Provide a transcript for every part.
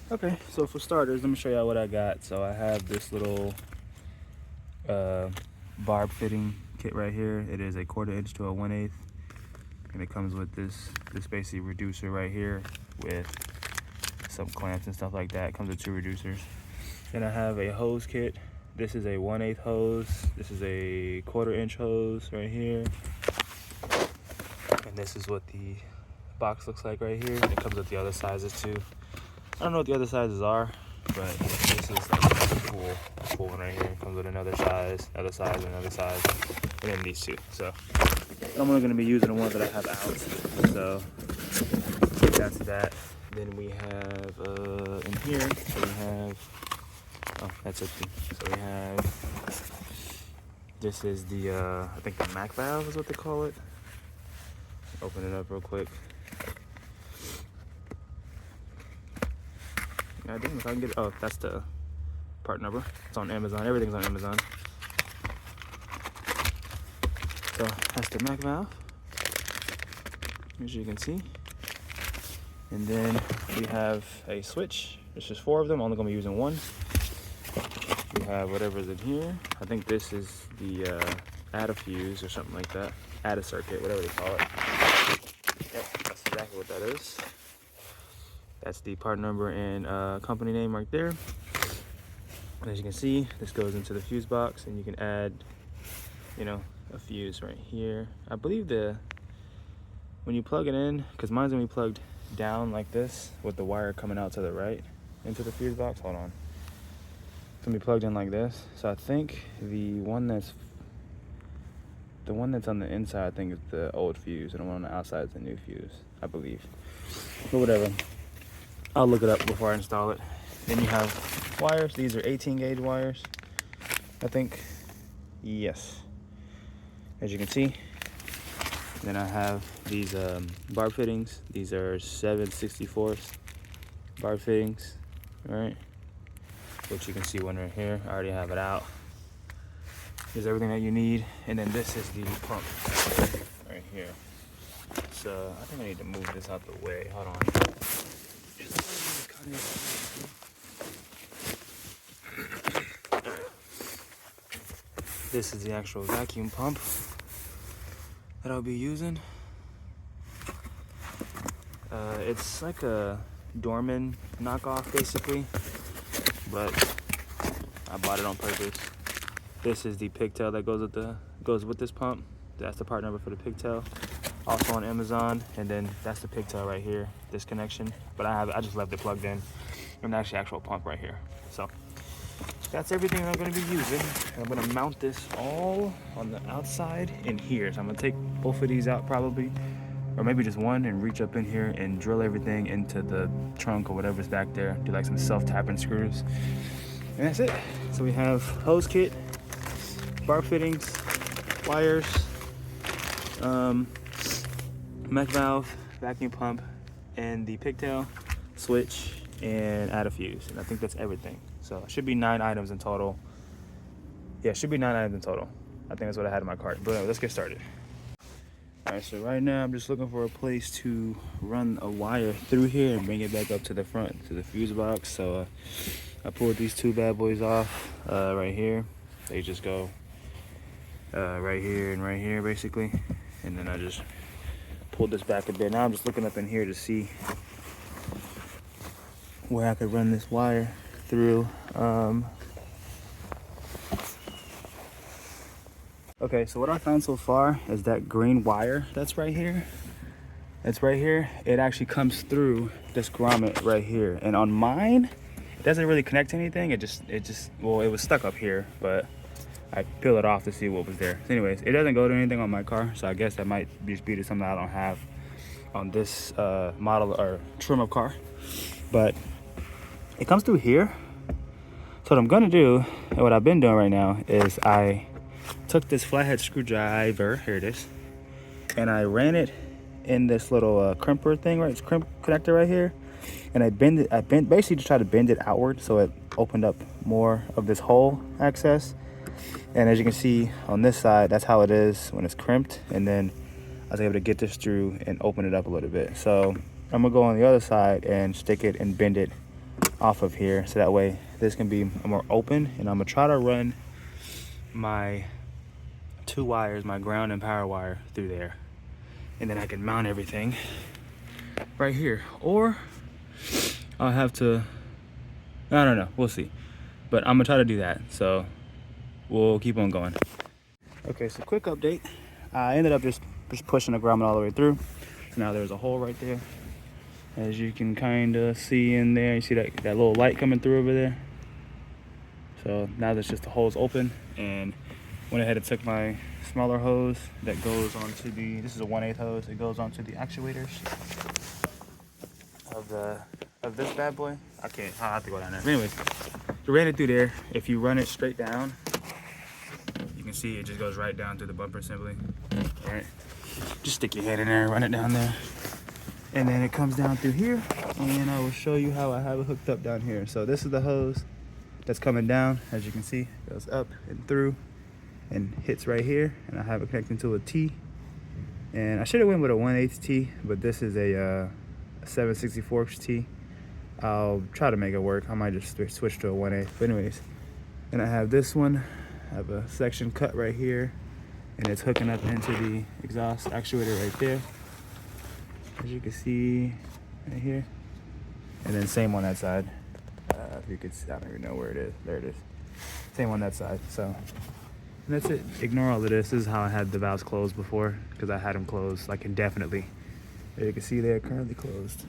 Okay, so for starters, let me show y'all what I got. So I have this little barb fitting kit right here. It is a 1/4 inch to a 1/8, and it comes with this basically reducer right here with some clamps and stuff like that. It comes with 2 reducers. Then I have a hose kit. This is a 1/8 hose. This is a 1/4 inch hose right here, and this is what the box looks like right here. It comes with the other sizes too. I don't know what the other sizes are, but this is like a full one right here. It comes with another size, another size, another size, and then these 2. So I'm only going to be using the ones that I have out. So that's that. Then we have in here, so we have, oh, that's empty. So we have, this is the, I think the Mac valve is what they call it. Open it up real quick. I think if I can get it, oh, that's the part number. It's on Amazon. Everything's on Amazon. So that's the Mac valve, as you can see. And then we have a switch. There's just 4 of them. I'm only gonna be using 1. We have whatever's in here. I think this is the add a fuse or something like that. Add a circuit, whatever they call it. Yep, that's exactly what that is. That's the part number and company name right there. And as you can see, this goes into the fuse box, and you can add, you know, a fuse right here. I believe when you plug it in, because mine's gonna be plugged down like this with the wire coming out to the right into the fuse box. Hold on. It's gonna be plugged in like this. So I think the one that's on the inside, I think, is the old fuse, and the one on the outside is the new fuse, I believe. But whatever. I'll look it up before I install it. Then you have wires. These are 18 gauge wires, I think. Yes. As you can see. Then I have these barb fittings. These are 7/64 barb fittings, right? Which you can see one right here. I already have it out. There's everything that you need. And then this is the pump right here. So I think I need to move this out the way. Hold on. This is the actual vacuum pump that I'll be using. It's like a Dorman knockoff basically, but I bought it on purpose. This is the pigtail that goes with this pump. That's the part number for the pigtail. Also on Amazon. And then that's the pigtail right here, this connection. But I just left it plugged in. And that's the actual pump right here. So that's everything that I'm going to be using. And I'm going to mount this all on the outside in here. So I'm going to take both of these out probably, or maybe just one, and reach up in here and drill everything into the trunk or whatever's back there. Do like some self-tapping screws. And that's it. So we have hose kit, bar fittings, wires, Mac valve, vacuum pump, and the pigtail, switch, and add a fuse. And I think that's everything. So it should be 9 items in total. Yeah, it should be 9 items in total. I think that's what I had in my cart. But anyway, let's get started. All right, so right now I'm just looking for a place to run a wire through here and bring it back up to the front, to the fuse box. So I pulled these 2 bad boys off right here. They just go right here and right here basically. And then I just pulled this back a bit. Now I'm just looking up in here to see where I could run this wire through. Okay, so what I found so far is that green wire that's right here. It's right here. It actually comes through this grommet right here. And on mine, it doesn't really connect to anything. It just, well, it was stuck up here, but I peeled it off to see what was there. So anyways, it doesn't go to anything on my car, so I guess that might just be to something I don't have on this model or trim of car. But it comes through here. So what I'm gonna do, and what I've been doing right now, is I took this flathead screwdriver, here it is, and I ran it in this little crimper thing, right? It's crimp connector right here. And I basically just tried to bend it outward so it opened up more of this hole access. And as you can see on this side, that's how it is when it's crimped. And then I was able to get this through and open it up a little bit. So I'm gonna go on the other side and stick it and bend it off of here, so that way this can be more open. And I'm gonna try to run my 2 wires, my ground and power wire, through there, and then I can mount everything right here. Or I'll have to, I don't know, we'll see. But I'm gonna try to do that, so we'll keep on going. Okay, so quick update. I ended up just pushing the grommet all the way through. So now there's a hole right there, as you can kind of see in there. You see that little light coming through over there? So now there's just the hole's open, and went ahead and took my smaller hose that goes onto the, this is a 1/8 hose, it goes onto the actuators of this bad boy. I'll have to go down there. But anyways, you ran it through there. If you run it straight down, you can see it just goes right down to the bumper assembly. All right, just stick your hand in there, run it down there, and then it comes down through here, and I will show you how I have it hooked up down here. So this is the hose that's coming down. As you can see, it goes up and through and hits right here, and I have it connected to a T. And I should have went with a 1/8 T, but this is a 7/64 T. I'll try to make it work. I might just switch to a 1/8. But anyways, and I have this one. I have a section cut right here, and it's hooking up into the exhaust actuator right there, as you can see right here. And then same on that side. If you could see, I don't even know where it is. There it is. Same on that side. So, and that's it. Ignore all of this. This is how I had the valves closed before, because I had them closed like indefinitely. As you can see, they're currently closed.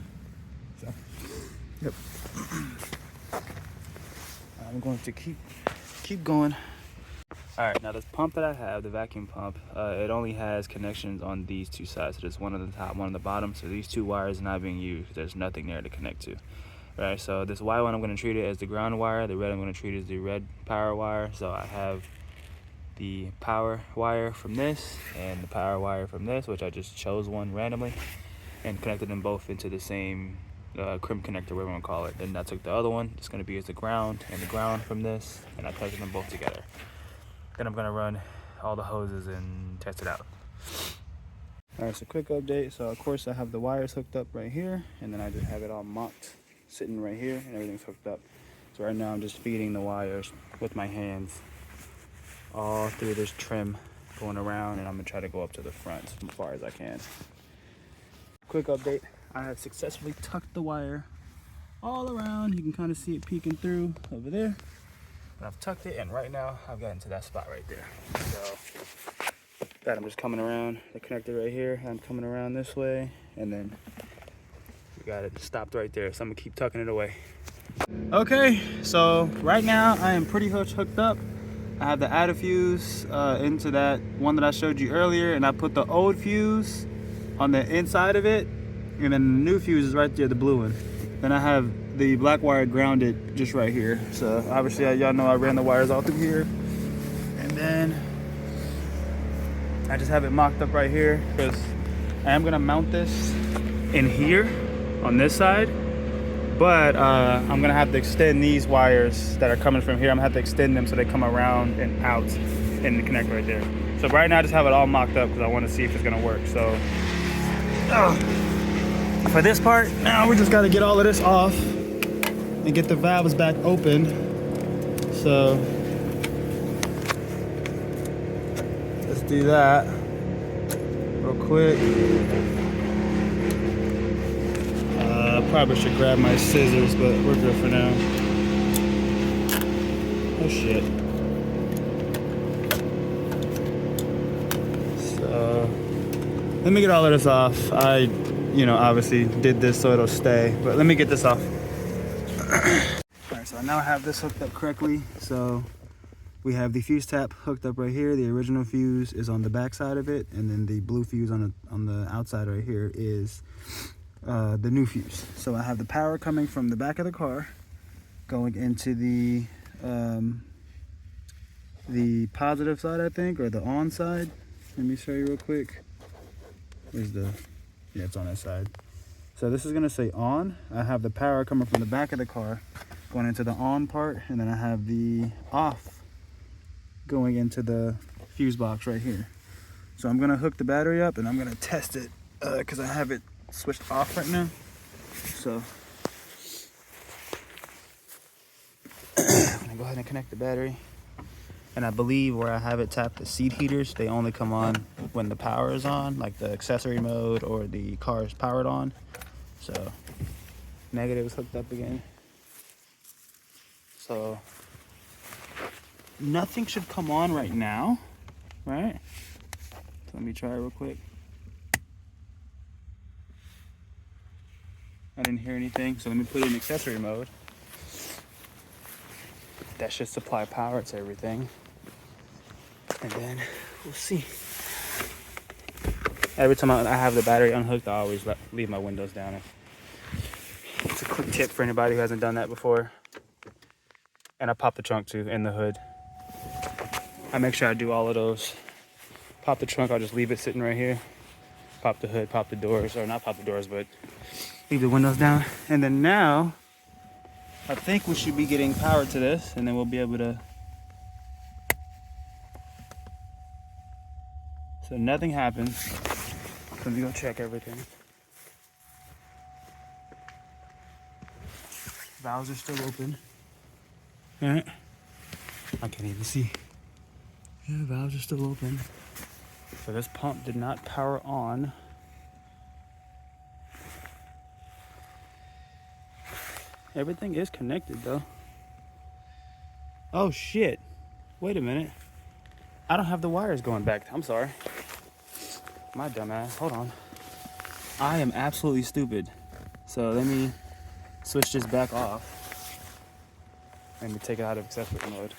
So, yep. I'm going to keep going. All right, now this pump that I have, the vacuum pump, it only has connections on these 2 sides. So there's one on the top, one on the bottom. So these 2 wires are not being used. There's nothing there to connect to. All right, so this white one, I'm going to treat it as the ground wire. The red, I'm going to treat as the red power wire. So I have the power wire from this and the power wire from this, which I just chose one randomly and connected them both into the same crimp connector, whatever you want to call it. Then I took the other one, it's going to be as the ground, and the ground from this, and I connected them both together. Then I'm going to run all the hoses and test it out. All right, so quick update. So of course I have the wires hooked up right here, and then I just have it all mocked, sitting right here, and everything's hooked up. So right now I'm just feeding the wires with my hands all through this trim going around, and I'm gonna try to go up to the front as far as I can. Quick update, I have successfully tucked the wire all around. You can kind of see it peeking through over there. And I've tucked it, and right now I've gotten to that spot right there. So that I'm just coming around the connector right here. I'm coming around this way, and then we got it stopped right there. So I'm gonna keep tucking it away. Okay, so right now I am pretty much hooked up. I have the added fuse into that one that I showed you earlier, and I put the old fuse on the inside of it, and then the new fuse is right there, the blue one. Then I have the black wire grounded just right here. So obviously y'all know I ran the wires all through here, and then I just have it mocked up right here, because I am gonna mount this in here on this side, but I'm gonna have to extend these wires that are coming from here. I'm gonna have to extend them so they come around and out and connect right there. So right now I just have it all mocked up because I want to see if it's gonna work. So for this part, now we just gotta get all of this off and get the valves back open. So let's do that real quick. Probably should grab my scissors, but we're good for now. Oh shit. So let me get all of this off. I, obviously did this so it'll stay, but let me get this off. All right, so now I have this hooked up correctly. So we have the fuse tap hooked up right here. The original fuse is on the back side of it, and then the blue fuse on the outside right here is the new fuse. So I have the power coming from the back of the car going into the positive side, I think, or the on side. Let me show you real quick. Where's yeah, it's on that side. So this is gonna say on. I have the power coming from the back of the car going into the on part, and then I have the off going into the fuse box right here. So I'm gonna hook the battery up and I'm gonna test it because I have it switched off right now. So go ahead and connect the battery. And I believe where I have it tapped, the seat heaters, they only come on when the power is on, like the accessory mode or the car is powered on. So negative is hooked up again. So nothing should come on right now, right? So let me try it real quick. I didn't hear anything, so let me put it in accessory mode. That should supply power to everything. And then we'll see. Every time I have the battery unhooked, I always leave my windows down. It's a quick tip for anybody who hasn't done that before. And I pop the trunk too, and the hood. I make sure I do all of those. Pop the trunk, I'll just leave it sitting right here. Pop the hood, pop the doors, or not pop the doors, but leave the windows down. And then now, I think we should be getting power to this, and then we'll be able to. So nothing happens. Let me go check everything. Valves are still open. All right. I can't even see. Yeah, valves are still open. So this pump did not power on. Everything is connected though. Oh shit. Wait a minute. I don't have the wires going back. I'm sorry. My dumb ass. Hold on. I am absolutely stupid. So let me switch this back off. Let me take it out of accessory mode.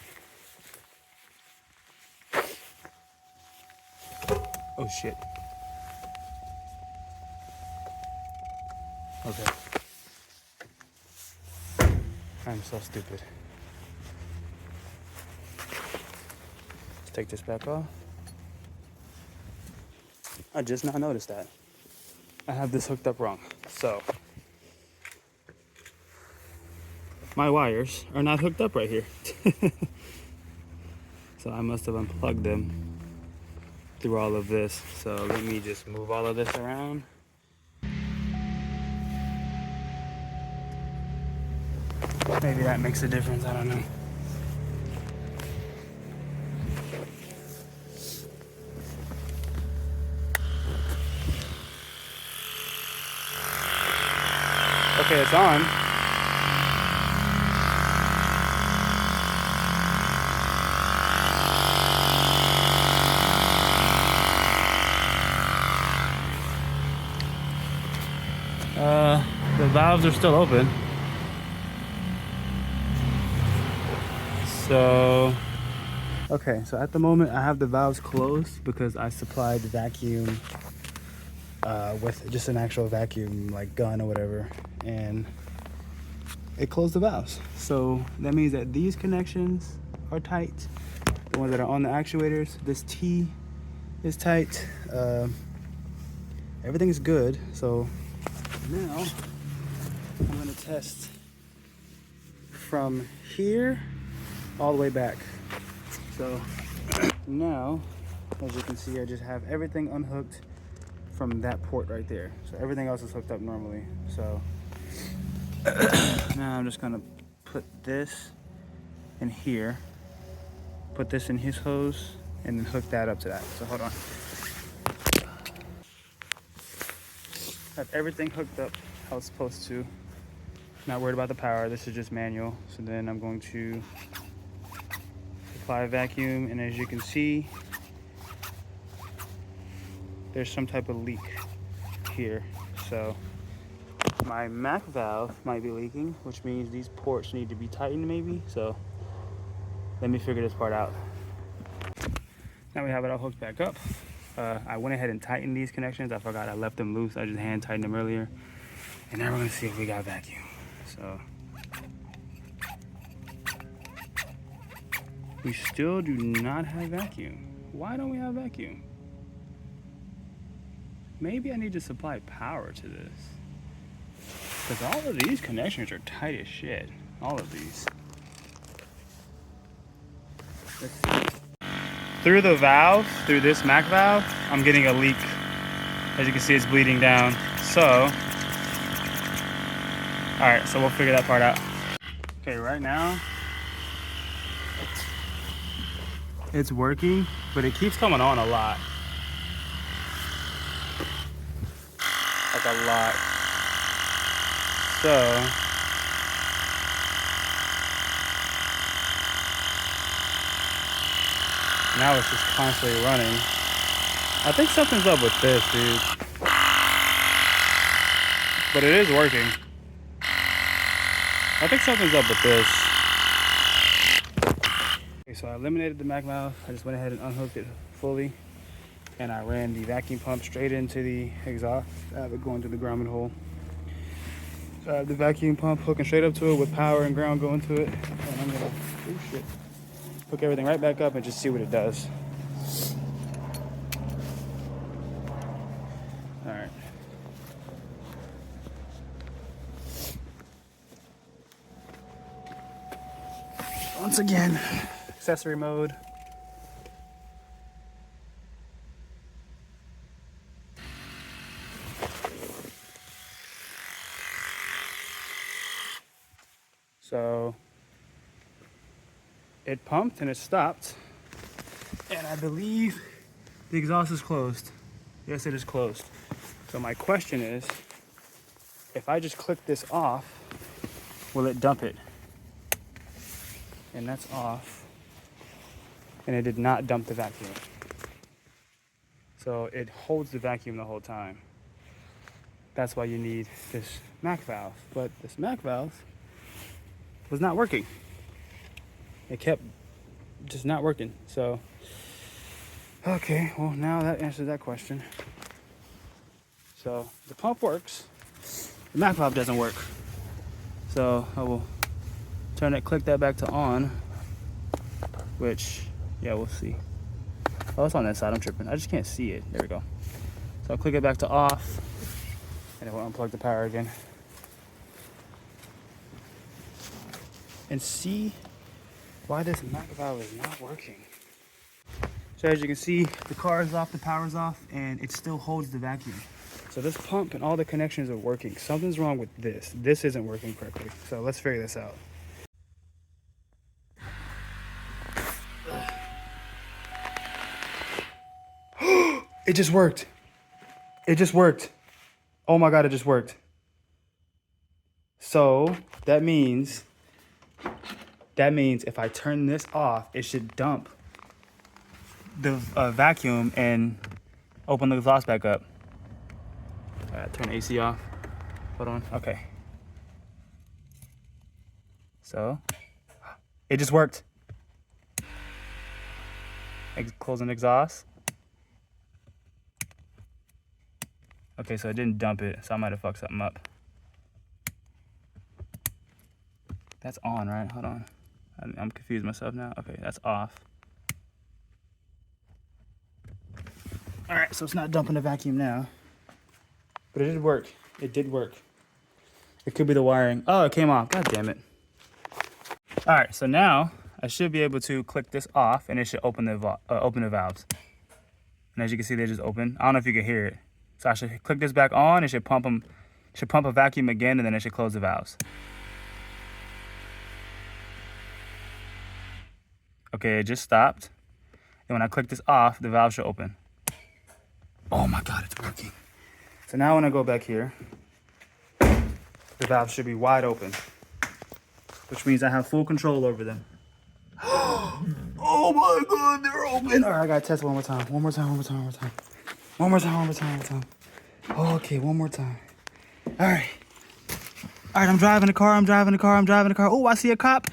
Oh shit. Okay. I'm so stupid. Let's take this back off. I just now noticed that. I have this hooked up wrong. So, my wires are not hooked up right here. So I must have unplugged them through all of this. So let me just move all of this around. Maybe that makes a difference, I don't know. Okay, it's on. The valves are still open. So, okay, so at the moment I have the valves closed because I supplied vacuum with just an actual vacuum like gun or whatever, and it closed the valves. So that means that these connections are tight. The ones that are on the actuators, this T is tight. Everything's good. So now I'm gonna test from here all the way back. So now, as you can see, I just have everything unhooked from that port right there. So everything else is hooked up normally. So now I'm just gonna put this in here, put this in his hose, and then hook that up to that. So hold on. Have everything hooked up how it's supposed to. Not worried about the power, this is just manual. So then I'm going to apply a vacuum, and as you can see, there's some type of leak here. So my MAC valve might be leaking, which means these ports need to be tightened maybe. So let me figure this part out. Now we have it all hooked back up. I went ahead and tightened these connections. I forgot I left them loose. I just hand tightened them earlier. And now we're gonna see if we got vacuum. So we still do not have vacuum. Why don't we have vacuum? Maybe I need to supply power to this. Because all of these connections are tight as shit. All of these. Let's see. Through the valve, through this MAC valve, I'm getting a leak. As you can see, it's bleeding down. So, all right, so we'll figure that part out. Okay, right now, It's working, but it keeps coming on a lot. Like a lot. So now it's just constantly running. I think something's up with this, dude. But it is working. I think something's up with this. Okay, so I eliminated the Mac valve. I just went ahead and unhooked it fully. And I ran the vacuum pump straight into the exhaust. I have it going to the gromming hole. So I have the vacuum pump hooking straight up to it with power and ground going to it. And I'm gonna, oh shit, hook everything right back up and just see what it does. All right. Once again, accessory mode. So it pumped and it stopped. And I believe the exhaust is closed. Yes, it is closed. So my question is, if I just click this off, will it dump it? And that's off. And it did not dump the vacuum. So it holds the vacuum the whole time. That's why you need this Mac valve. But this Mac valve was not working. It kept just not working. So, okay, well now that answers that question. So the pump works, the Mac valve doesn't work. So I will click that back to on, which, yeah, we'll see. Oh, it's on that side, I'm tripping. I just can't see it, there we go. So I'll click it back to off, and it will unplug the power again. And see why this Mac valve is not working. So as you can see, the car is off, the power's off, and it still holds the vacuum. So this pump and all the connections are working. Something's wrong with this. This isn't working correctly. So let's figure this out. It just worked. It just worked. Oh my God, it just worked. So that means if I turn this off, it should dump the vacuum and open the exhaust back up. All right, turn the AC off. Hold on, okay. So it just worked. Closing exhaust. Okay, so it didn't dump it, so I might have fucked something up. That's on, right? Hold on. I'm confused myself now. Okay, that's off. All right, so it's not dumping the vacuum now. But it did work. It did work. It could be the wiring. Oh, it came off. God damn it. All right, so now I should be able to click this off, and it should open the valves. And as you can see, they just open. I don't know if you can hear it. So I should click this back on. It should pump them. Should pump a vacuum again, and then it should close the valves. Okay, it just stopped. And when I click this off, the valve should open. Oh my God, it's working. So now when I go back here, the valve should be wide open, which means I have full control over them. Oh my God, they're open. All right, I gotta test one more time. One more time. Okay, one more time. All right, I'm driving the car. Oh, I see a cop.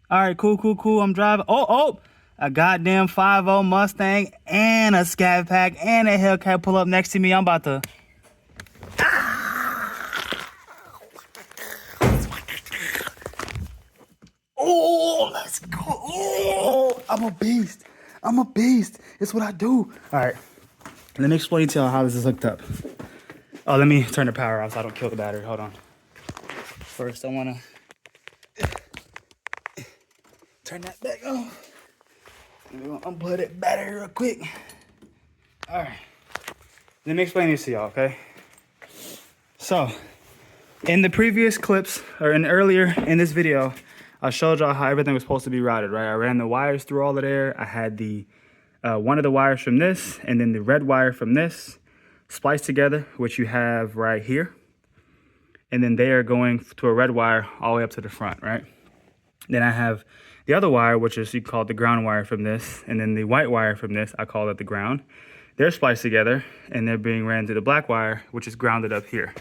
All right, cool. I'm driving. Oh, a goddamn 5.0 Mustang and a Scat Pack and a Hellcat pull up next to me. I'm about to. Oh, let's go. Oh, I'm a beast. It's what I do. All right, let me explain to you how this is hooked up. Oh, let me turn the power off so I don't kill the battery. Hold on. First, I want to turn that back on. And we're gonna unplug that battery real quick. All right, let me explain this to y'all, okay? So, In the previous clips, or earlier in this video, I showed y'all how everything was supposed to be routed, right? I ran the wires through all of there. I had the one of the wires from this, and then the red wire from this spliced together, which you have right here. And then they are going to a red wire all the way up to the front, right? Then I have the other wire, which is, you call it the ground wire from this, and then the white wire from this, I call it the ground. They're spliced together, and they're being ran to the black wire, which is grounded up here.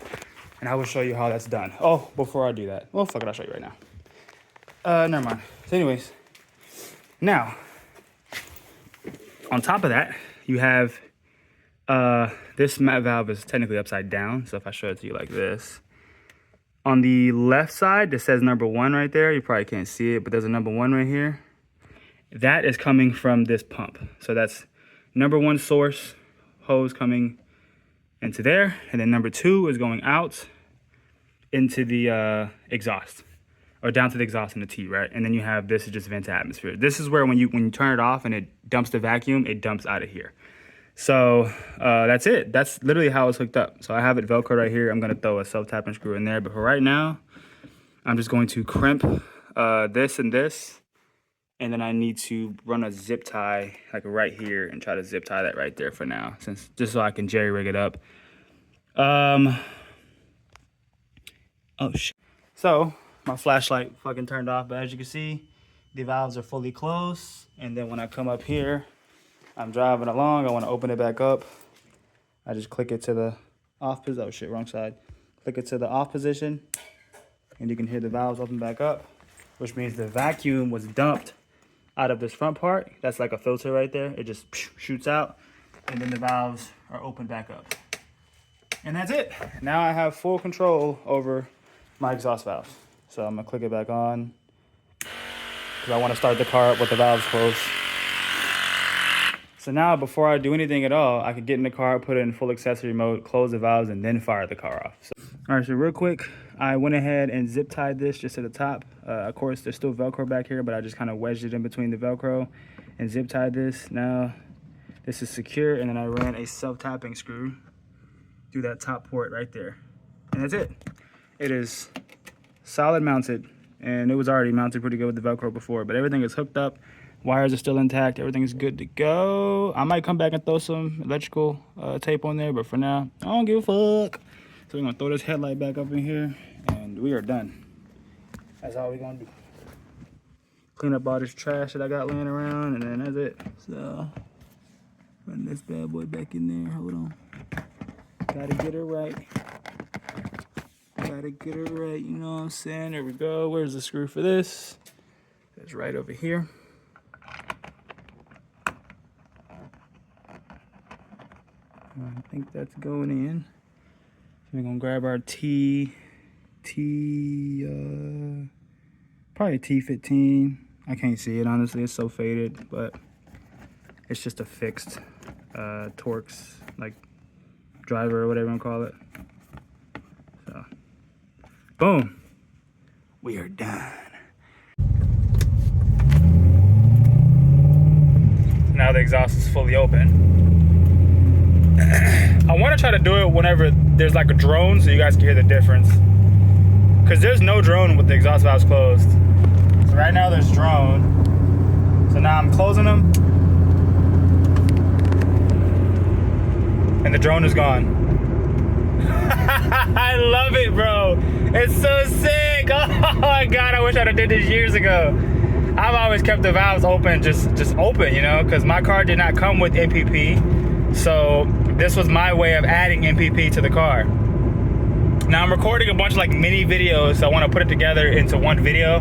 And I will show you how that's done. Oh, before I do that, well, fuck it, I'll show you right now. Never mind. So anyways, now, on top of that, you have, this mat valve is technically upside down. So if I show it to you like this, on the left side, it says number 1 right there. You probably can't see it, but there's a number 1 right here. That is coming from this pump. So that's number 1 source hose coming into there. And then number 2 is going out into the exhaust, or down to the exhaust in the T, right? And then you have, this is just vent to atmosphere. This is where when you turn it off and it dumps the vacuum, it dumps out of here. So that's it. That's literally how it's hooked up. So I have it Velcro right here. I'm gonna throw a self-tapping screw in there, but for right now, I'm just going to crimp this and this, and then I need to run a zip tie like right here and try to zip tie that right there for now, since just so I can jerry rig it up. Oh shit. So my flashlight fucking turned off, but as you can see, the valves are fully closed. And then when I come up here, I'm driving along, I want to open it back up. I just click it to the off position. Oh shit, wrong side. Click it to the off position, and you can hear the valves open back up, which means the vacuum was dumped out of this front part. That's like a filter right there. It just shoots out, and then the valves are opened back up. And that's it. Now I have full control over my exhaust valves. So I'm gonna click it back on, because I want to start the car up with the valves closed. So now, before I do anything at all, I could get in the car, put it in full accessory mode, close the valves, and then fire the car off. So, all right, so real quick, I went ahead and zip tied this just to the top. Of course, there's still Velcro back here, but I just kind of wedged it in between the Velcro and zip tied this. Now, this is secure, and then I ran a self-tapping screw through that top port right there. And that's it. It is solid mounted, and it was already mounted pretty good with the Velcro before, but everything is hooked up. Wires are still intact. Everything is good to go. I might come back and throw some electrical tape on there, but for now, I don't give a fuck. So we're gonna throw this headlight back up in here, and we are done. That's all we're gonna do. Clean up all this trash that I got laying around, and then that's it. So, run this bad boy back in there. Hold on. Gotta get her right. Gotta get her right, you know what I'm saying? There we go. Where's the screw for this? It's right over here. I think that's going in. So we're gonna grab our probably T15. I can't see it, honestly, it's so faded, but it's just a fixed Torx, like driver or whatever you wanna call it. So, boom, we are done. Now the exhaust is fully open. I want to try to do it whenever there's like a drone, so you guys can hear the difference, because there's no drone with the exhaust valves closed. So right now there's drone, so now I'm closing them and the drone is gone. I love it, bro. It's so sick. Oh my god, I wish I'd have did this years ago. I've always kept the valves open, just open, you know, because my car did not come with NPP. So this was my way of adding NPP to the car. Now I'm recording a bunch of like mini videos, so I want to put it together into one video,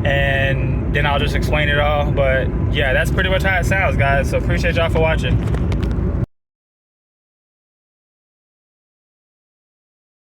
and then I'll just explain it all. But yeah, that's pretty much how it sounds, guys. So appreciate y'all for watching.